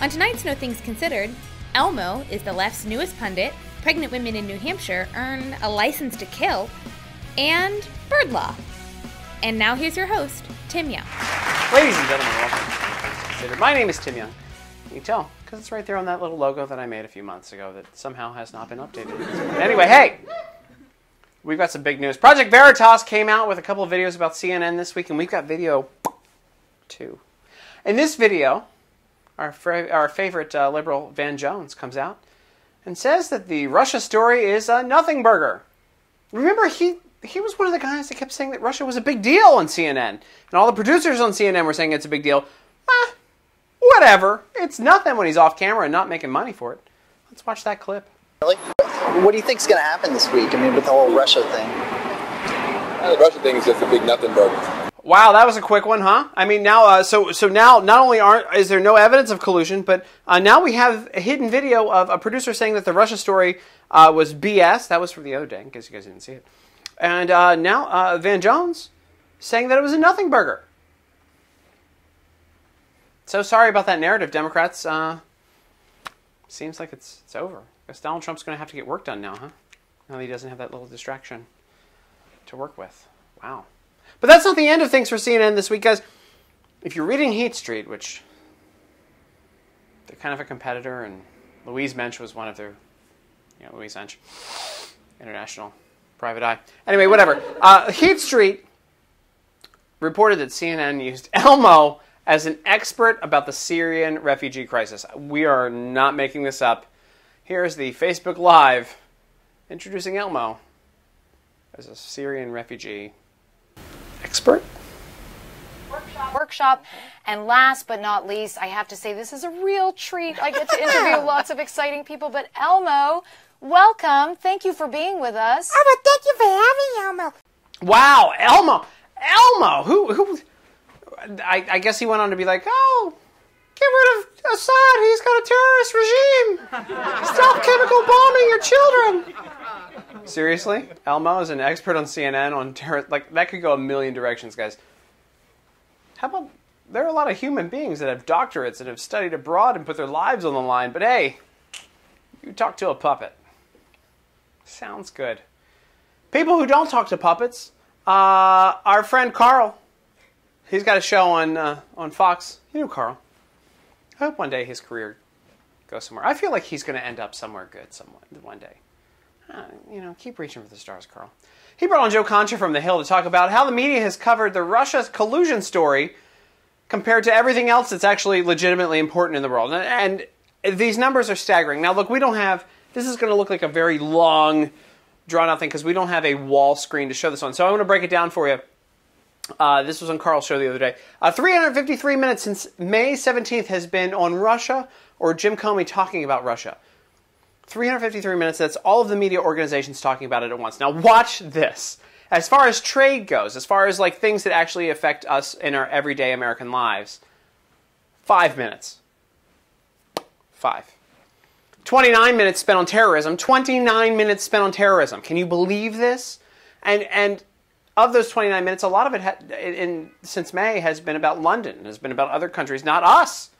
On tonight's No Things Considered, Elmo is the left's newest pundit, pregnant women in New Hampshire earn a license to kill, and bird law. And now here's your host, Tim Young. Ladies and gentlemen, welcome to No Things Considered. My name is Tim Young. You can tell, because it's right there on that little logo that I made a few months ago that somehow has not been updated. Anyway, hey! We've got some big news. Project Veritas came out with a couple of videos about CNN this week, and we've got video 2. In this video, our favorite liberal Van Jones comes out and says that the Russia story is a nothing burger. Remember, he was one of the guys that kept saying that Russia was a big deal on CNN. And all the producers on CNN were saying it's a big deal. Whatever. It's nothing when he's off camera and not making money for it. Let's watch that clip. Really? What do you think's going to happen this week? I mean, with the whole Russia thing. The Russia thing is just a big nothing burger. Wow, that was a quick one, huh? I mean, now, so now not only is there no evidence of collusion, but now we have a hidden video of a producer saying that the Russia story was BS. That was from the other day, in case you guys didn't see it. And now Van Jones saying that it was a nothing burger. So sorry about that narrative, Democrats. Seems like it's over. I guess Donald Trump's going to have to get work done now, huh? Now that he doesn't have that little distraction to work with. Wow. But that's not the end of things for CNN this week, guys. If you're reading Heat Street, which they're kind of a competitor, and Louise Mensch was one of their, Louise Mensch, International Private Eye. Anyway, whatever. Heat Street reported that CNN used Elmo as an expert about the Syrian refugee crisis. We are not making this up. Here's the Facebook Live introducing Elmo as a Syrian refugee expert. Workshop. And last but not least, I have to say this is a real treat. I get to interview lots of exciting people, but Elmo, welcome. Thank you for being with us. Oh, well, thank you for having me, Elmo. Wow, Elmo! Elmo! Who? I guess he went on to be like, oh, get rid of Assad. He's got a terrorist regime. Stop chemical bombing your children. Seriously? Elmo is an expert on CNN on terror. Like, that could go a million directions, guys. How about, there are a lot of human beings that have doctorates that have studied abroad and put their lives on the line, but hey, you talk to a puppet. Sounds good. People who don't talk to puppets, our friend Carl. He's got a show on Fox. You know Carl. I hope one day his career goes somewhere. I feel like he's going to end up somewhere good one day. Keep reaching for the stars, Carl. He brought on Joe Concha from The Hill to talk about how the media has covered the Russia collusion story compared to everything else that's actually legitimately important in the world. And these numbers are staggering. Now, look, we don't have... This is going to look like a very long, drawn-out thing because we don't have a wall screen to show this on. So I'm going to break it down for you. This was on Carl's show the other day. 353 minutes since May 17th has been on Russia or Jim Comey talking about Russia. 353 minutes, that's all of the media organizations talking about it at once. Now watch this. As far as trade goes, as far as like things that actually affect us in our everyday American lives, 5 minutes. 5. 29 minutes spent on terrorism. 29 minutes spent on terrorism. Can you believe this? And of those 29 minutes, a lot of it since May has been about London, has been about other countries, not us.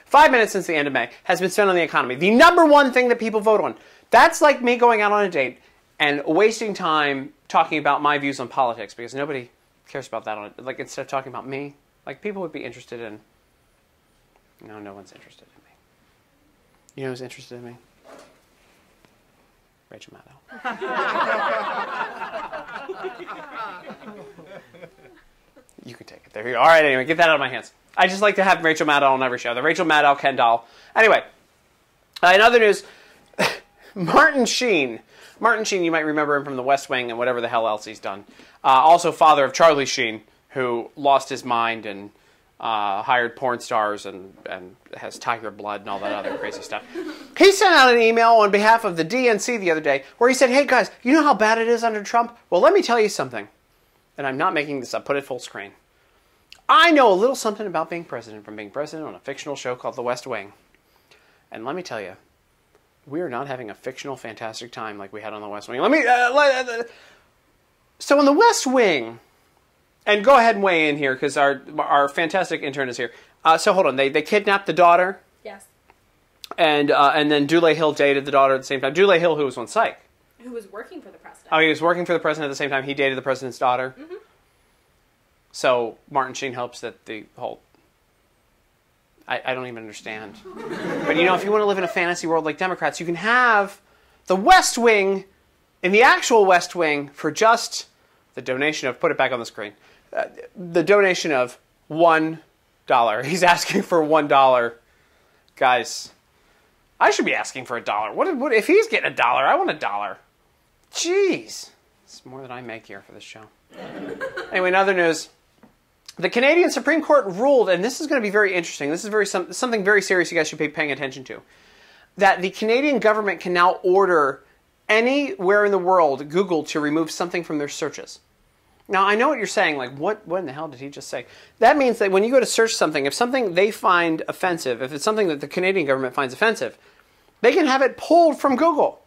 5 minutes since the end of May has been spent on the economy. The number one thing that people vote on. That's like me going out on a date and wasting time talking about my views on politics because nobody cares about that. Like instead of talking about me, like people would be interested in. No one's interested in me. You know who's interested in me? Rachel Maddow. You can take it. There you go. All right, anyway, get that out of my hands. I just like to have Rachel Maddow on every show. The Rachel Maddow Ken doll. Anyway, in other news, Martin Sheen. Martin Sheen, you might remember him from The West Wing and whatever the hell else he's done. Also father of Charlie Sheen, who lost his mind and hired porn stars and has tiger blood and all that other crazy stuff. He sent out an email on behalf of the DNC the other day where he said, hey guys, you know how bad it is under Trump? Well, let me tell you something. And I'm not making this up. Put it full screen. I know a little something about being president from being president on a fictional show called The West Wing. And let me tell you, we are not having a fictional fantastic time like we had on The West Wing. So in The West Wing, and go ahead and weigh in here because our fantastic intern is here. So hold on, they kidnapped the daughter, Yes. and then Dule Hill dated the daughter at the same time. Dule Hill, who was on psych. Who was working for the president. Oh, he was working for the president at the same time he dated the president's daughter. Mm-hmm. So Martin Sheen hopes that the whole... I don't even understand. But, if you want to live in a fantasy world like Democrats, you can have the West Wing in the actual West Wing for just the donation of... Put it back on the screen. The donation of $1. He's asking for $1. Guys, I should be asking for $1. What if he's getting $1? I want $1. Jeez. It's more than I make here for this show. Anyway, in other news, the Canadian Supreme Court ruled, and this is going to be very interesting, this is something very serious you guys should be paying attention to, that the Canadian government can now order anywhere in the world Google to remove something from their searches. Now, I know what you're saying, like, what in the hell did he just say? That means that when you go to search something, if something they find offensive, if it's something that the Canadian government finds offensive, they can have it pulled from Google.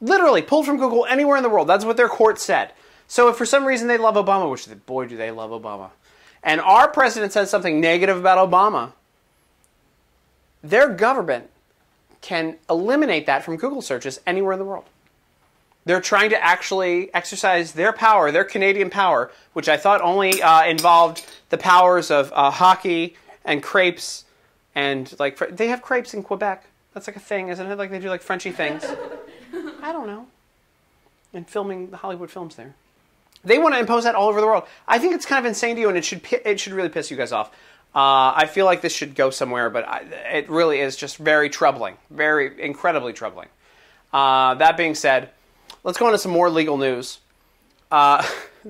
Literally, pulled from Google anywhere in the world. That's what their court said. So if for some reason they love Obama, which, boy, do they love Obama, and our president says something negative about Obama, their government can eliminate that from Google searches anywhere in the world. They're trying to actually exercise their power, their Canadian power, which I thought only involved the powers of hockey and crepes, and like they have crepes in Quebec. That's like a thing, isn't it? Like they do like Frenchy things. I don't know. And filming the Hollywood films there. They want to impose that all over the world. I think it's kind of insane to you, and it should really piss you guys off. I feel like this should go somewhere, but it really is just very troubling, very incredibly troubling. That being said, let's go on to some more legal news. The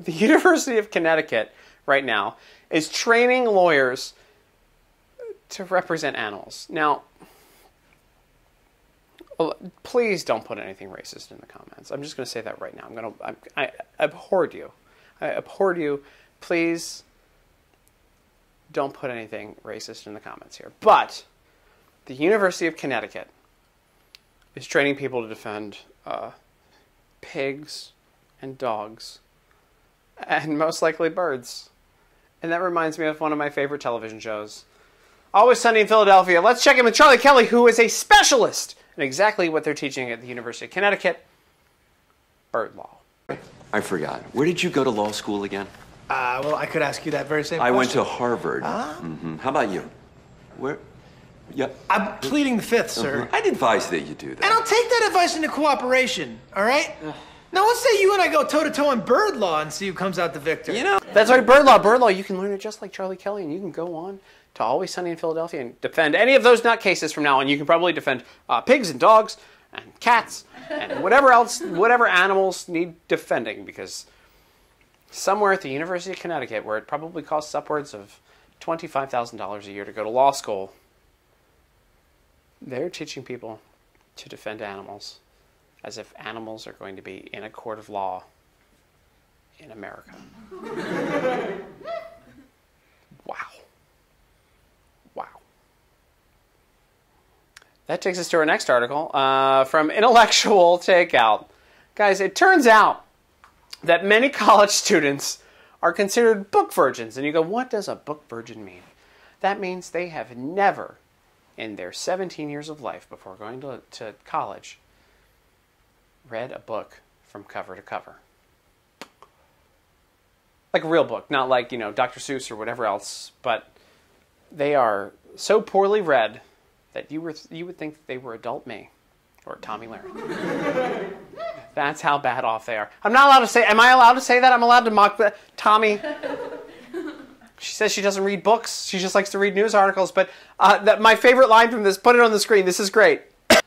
University of Connecticut right now is training lawyers to represent animals. Now, please don't put anything racist in the comments. I'm just going to say that right now. I abhorred you. I abhorred you. Please don't put anything racist in the comments here. But the University of Connecticut is training people to defend pigs and dogs and most likely birds. And that reminds me of one of my favorite television shows, Always Sunny in Philadelphia. Let's check in with Charlie Kelly, who is a specialist in exactly what they're teaching at the University of Connecticut, bird law. I forgot. Where did you go to law school again? Well, I could ask you that very same question. I went to Harvard. How about you? Where? Yep. I'm pleading the fifth, sir. I'd advise that you do that. And I'll take that advice into cooperation, all right? Now, let's say you and I go toe-to-toe on bird law and see who comes out the victor. That's right, bird law. Bird law, you can learn it just like Charlie Kelly, and you can go on to Always Sunny in Philadelphia and defend any of those nutcases from now on. You can probably defend pigs and dogs and cats and whatever else, whatever animals need defending, because somewhere at the University of Connecticut, where it probably costs upwards of $25,000 a year to go to law school, they're teaching people to defend animals as if animals are going to be in a court of law in America. Wow. Wow. That takes us to our next article from Intellectual Takeout. Guys, it turns out that many college students are considered book virgins. And you go, what does a book virgin mean? That means they have never, in their 17 years of life before going to college, read a book from cover to cover. Like a real book, not like, Dr. Seuss or whatever else, but they are so poorly read that you would think that they were adult me or Tommy Larry. That's how bad off they are. I'm not allowed to say, am I allowed to say that? I'm allowed to mock Tommy. She says she doesn't read books. She just likes to read news articles. But my favorite line from this, put it on the screen. This is great.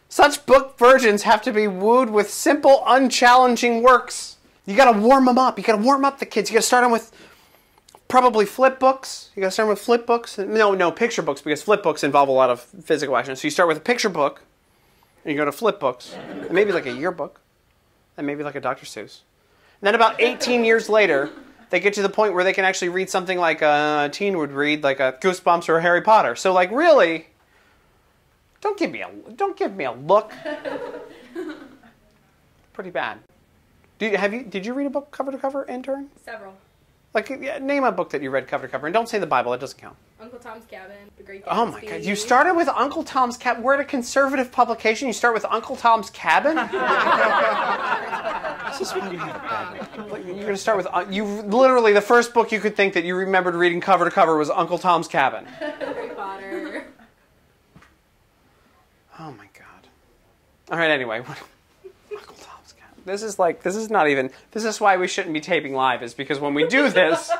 Such book virgins have to be wooed with simple, unchallenging works. You got to warm them up. You got to warm up the kids. You got to start them with probably flip books. You got to start them with flip books. No, picture books, because flip books involve a lot of physical action. So you start with a picture book, and you go to flip books, and maybe like a yearbook, and maybe like a Dr. Seuss. And then about 18 years later, they get to the point where they can actually read something like a teen would read, like a Goosebumps or a Harry Potter. So, like, really, don't give me a look. Pretty bad. Did you read a book cover to cover, intern? Several. Like, name a book that you read cover to cover, and don't say the Bible. That doesn't count. Uncle Tom's Cabin, The Great Gatsby. Oh my God! You started with Uncle Tom's Cabin. We're at a conservative publication. You start with Uncle Tom's Cabin. This is why you have a bad. Like, you're gonna start with you. Literally, the first book you could think that you remembered reading cover to cover was Uncle Tom's Cabin. Harry Potter. Oh my God! All right. Anyway, Uncle Tom's Cabin. This is not even. This is why we shouldn't be taping live. Is because when we do this.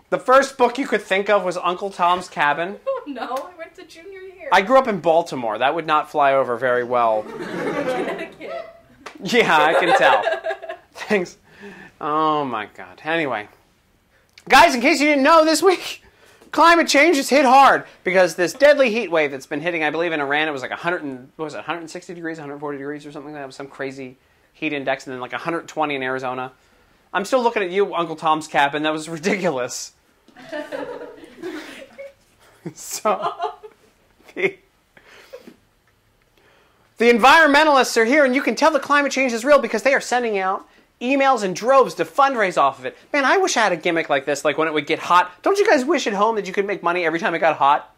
The first book you could think of was Uncle Tom's Cabin. Oh, no, I went to junior year. I grew up in Baltimore. That would not fly over very well. Connecticut. Yeah, I can tell. Thanks. Oh, my God. Anyway. Guys, in case you didn't know, this week, climate change has hit hard because this deadly heat wave that's been hitting, I believe in Iran, it was like 160 degrees, 140 degrees or something like that. It was some crazy heat index, and then like 120 in Arizona. I'm still looking at you, Uncle Tom's Cabin. That was ridiculous. So, the environmentalists are here, and you can tell the climate change is real because they are sending out emails in droves to fundraise off of it. Man, I wish I had a gimmick like this, like when it would get hot. Don't you guys wish at home that you could make money every time it got hot?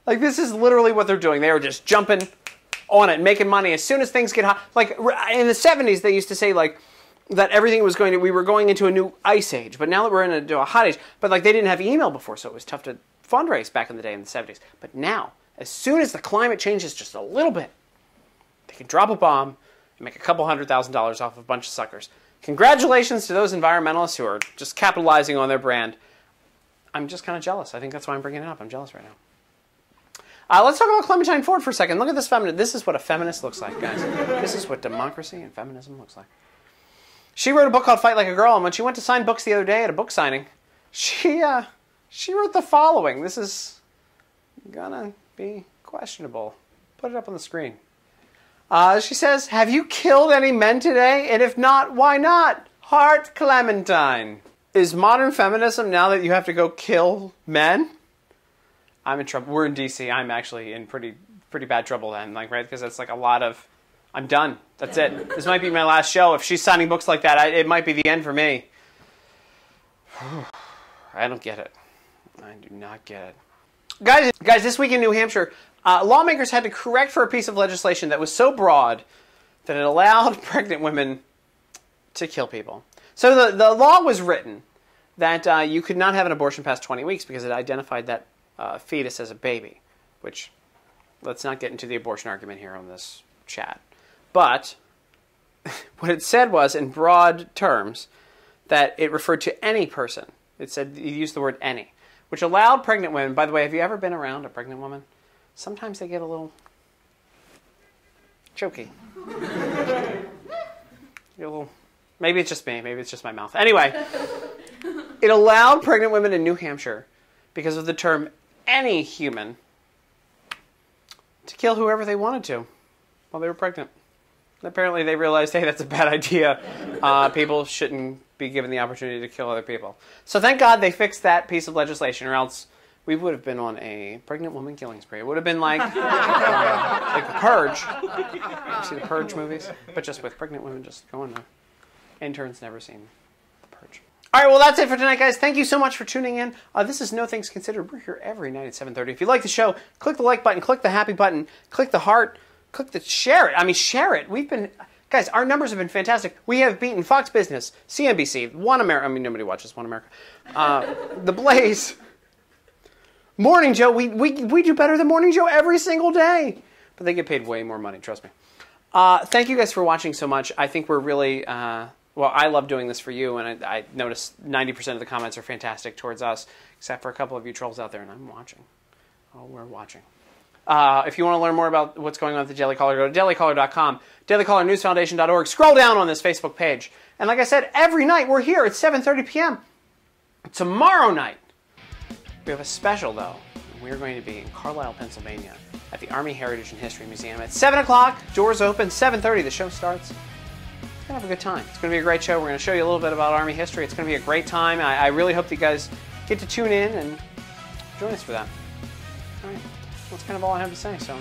Like, this is literally what they're doing. They are just jumping on it, making money as soon as things get hot. Like, in the 70s, they used to say, like, that everything was we were going into a new ice age, but now that we're into a hot age, but like they didn't have email before, so it was tough to fundraise back in the day in the 70s. But now, as soon as the climate changes just a little bit, they can drop a bomb and make a couple $100,000 off of a bunch of suckers. Congratulations to those environmentalists who are just capitalizing on their brand. I'm just kind of jealous. I think that's why I'm bringing it up. I'm jealous right now. Let's talk about Clementine Ford for a second. Look at this feminist. This is what a feminist looks like, guys. This is what democracy and feminism looks like. She wrote a book called Fight Like a Girl, and when she went to sign books the other day at a book signing, she wrote the following. This is gonna be questionable. Put it up on the screen. She says, "Have you killed any men today? And if not, why not? Heart Clementine." Is modern feminism now that you have to go kill men? I'm in trouble. We're in DC. I'm actually in pretty bad trouble then, like, right? Because that's like a lot of. I'm done. That's it. This might be my last show. If she's signing books like that, it might be the end for me. I don't get it. I do not get it. Guys, this week in New Hampshire, lawmakers had to correct for a piece of legislation that was so broad that it allowed pregnant women to kill people. So the law was written that you could not have an abortion past 20 weeks because it identified that fetus as a baby, which, let's not get into the abortion argument here on this chat. But what it said was, in broad terms, that it referred to any person. It said, it used the word any, which allowed pregnant women. By the way, have you ever been around a pregnant woman? Sometimes they get a little choky. Maybe it's just me. Maybe it's just my mouth. Anyway, it allowed pregnant women in New Hampshire, because of the term any human, to kill whoever they wanted to while they were pregnant. Apparently they realized, hey, that's a bad idea. People shouldn't be given the opportunity to kill other people. So thank God they fixed that piece of legislation, or else we would have been on a pregnant woman killing spree. It would have been like The Purge. You see the Purge movies? But just with pregnant women just going there. Interns never seen The Purge. All right, well, that's it for tonight, guys. Thank you so much for tuning in. This is No Things Considered. We're here every night at 7:30. If you like the show, click the like button, click the happy button, click the heart, click the share it. I mean, share it. Guys, our numbers have been fantastic. We have beaten Fox Business, CNBC, One America. I mean, nobody watches One America. The Blaze, Morning Joe. We do better than Morning Joe every single day. But they get paid way more money, trust me. Thank you guys for watching so much. I think we're really, well, I love doing this for you, and I noticed 90% of the comments are fantastic towards us, except for a couple of you trolls out there, and I'm watching. Oh, we're watching. If you want to learn more about what's going on at the Daily Caller, go to dailycaller.com, dailycallernewsfoundation.org. Scroll down on this Facebook page. And like I said, every night we're here at 7:30 p.m. Tomorrow night, we have a special, though. We're going to be in Carlisle, Pennsylvania, at the Army Heritage and History Museum at 7 o'clock. Doors open, 7:30. The show starts. We're going to have a good time. It's going to be a great show. We're going to show you a little bit about Army history. It's going to be a great time. I really hope that you guys get to tune in and join us for that. All right. That's kind of all I have to say, so